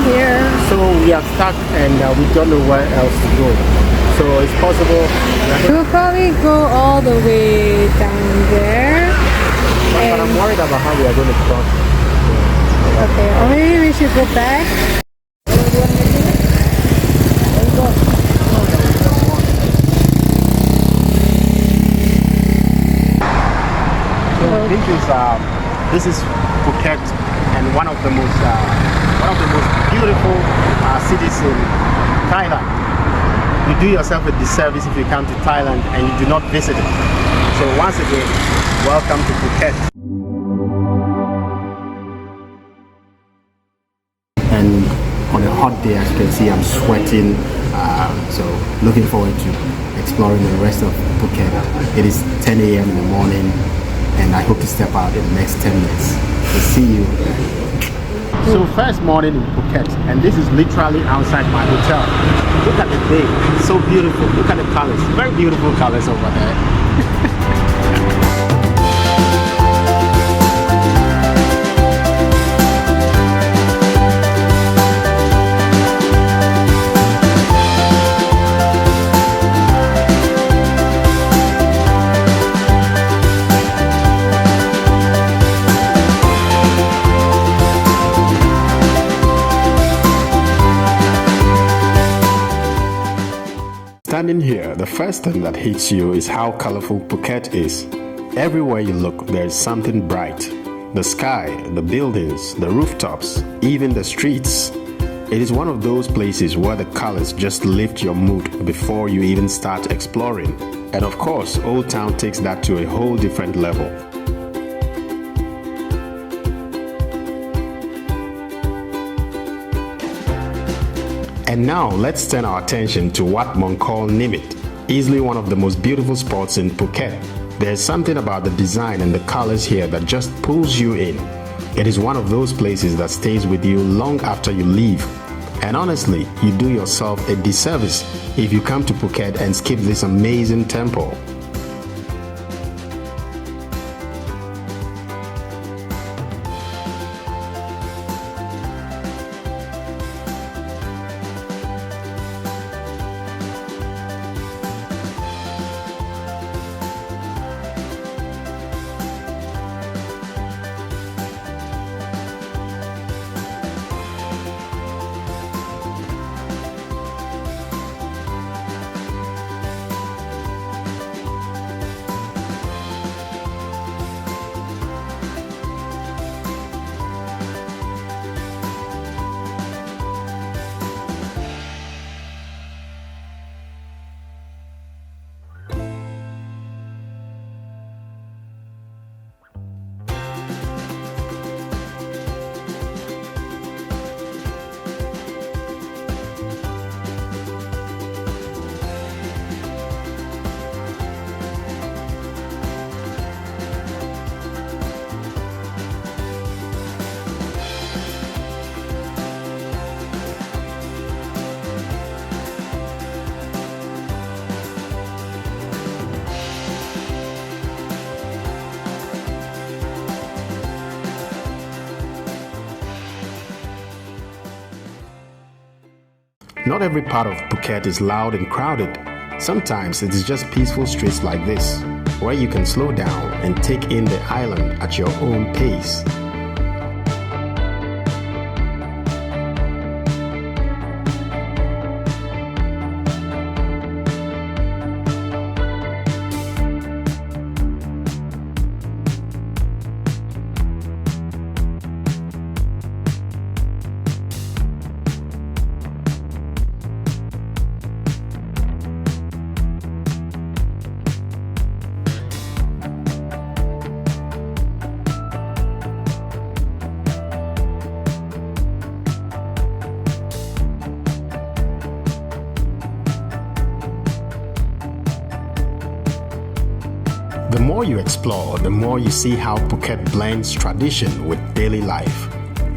here. So we are stuck and we don't know where else to go. So it's possible. We'll probably go all the way down there. But I'm worried about how we are going to cross. Okay, or maybe we should go back. So this is Phuket, and one of the most beautiful cities in Thailand. You do yourself a disservice if you come to Thailand and you do not visit it. So once again, welcome to Phuket. And on a hot day, as you can see, I'm sweating. So looking forward to exploring the rest of Phuket. It is 10 a.m. in the morning, and I hope to step out in the next 10 minutes. So see you. So first morning in Phuket, and this is literally outside my hotel. Look at the day, it's so beautiful. Look at the colors, very beautiful colors over there. Standing here, the first thing that hits you is how colorful Phuket is. Everywhere you look, there is something bright. The sky, the buildings, the rooftops, even the streets. It is one of those places where the colors just lift your mood before you even start exploring. And of course, Old Town takes that to a whole different level. And now let's turn our attention to Wat Mong call Nimit, easily one of the most beautiful spots in Phuket. There's something about the design and the colors here that just pulls you in. It is one of those places that stays with you long after you leave. And honestly, you do yourself a disservice if you come to Phuket and skip this amazing temple. Not every part of Phuket is loud and crowded. Sometimes it is just peaceful streets like this, where you can slow down and take in the island at your own pace. The more you explore, the more you see how Phuket blends tradition with daily life.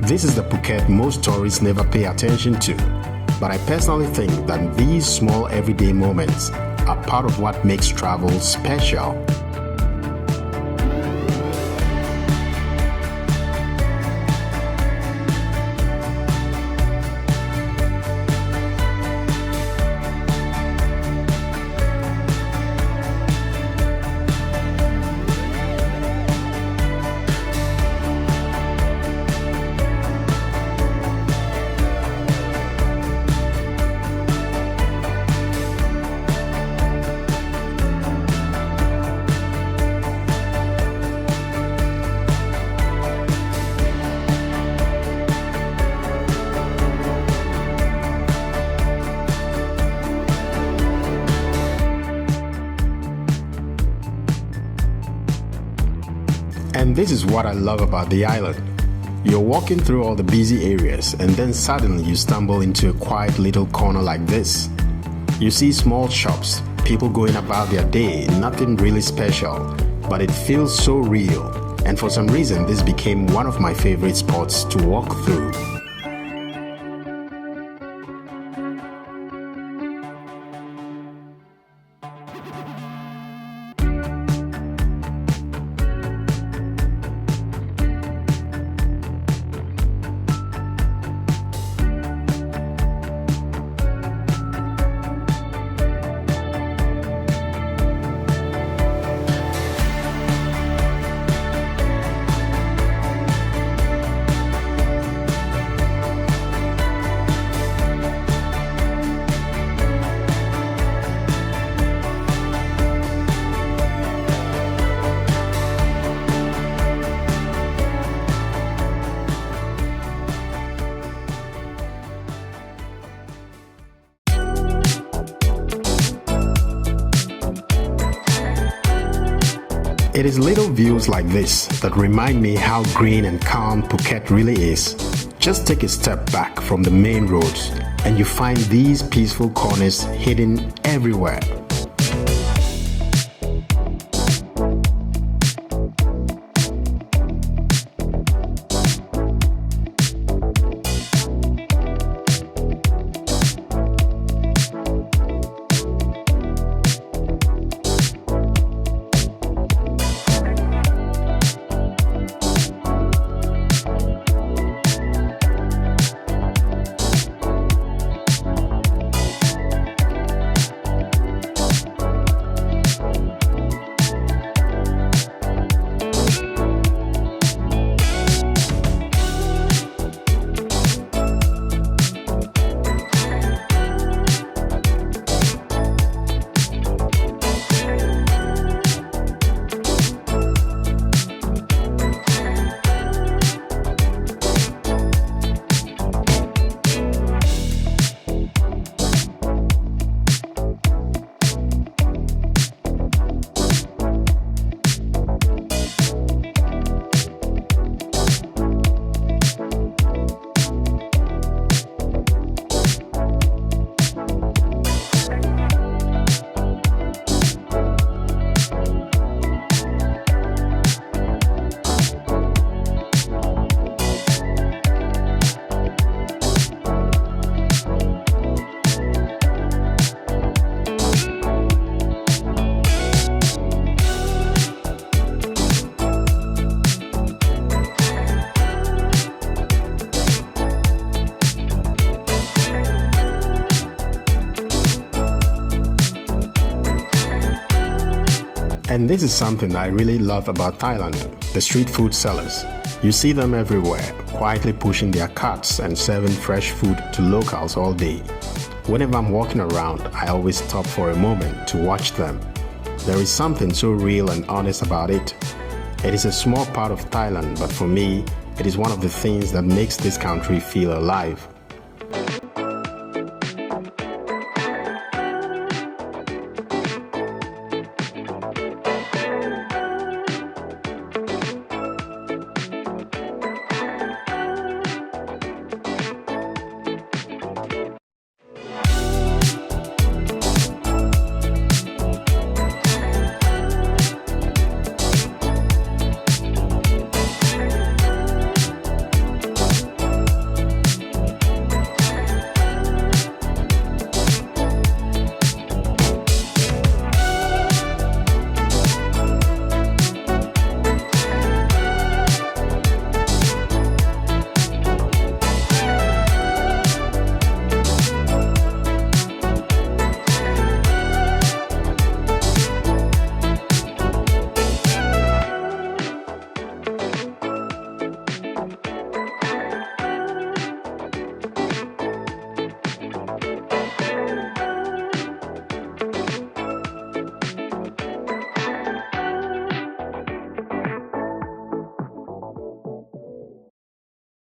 This is the Phuket most tourists never pay attention to. But I personally think that these small everyday moments are part of what makes travel special. And this is what I love about the island. You're walking through all the busy areas and then suddenly you stumble into a quiet little corner like this. You see small shops, people going about their day, nothing really special, but it feels so real. And for some reason, this became one of my favorite spots to walk through. It is little views like this that remind me how green and calm Phuket really is. Just take a step back from the main roads and you find these peaceful corners hidden everywhere. And this is something I really love about Thailand, the street food sellers. You see them everywhere, quietly pushing their carts and serving fresh food to locals all day. Whenever I'm walking around, I always stop for a moment to watch them. There is something so real and honest about it. It is a small part of Thailand, but for me, it is one of the things that makes this country feel alive.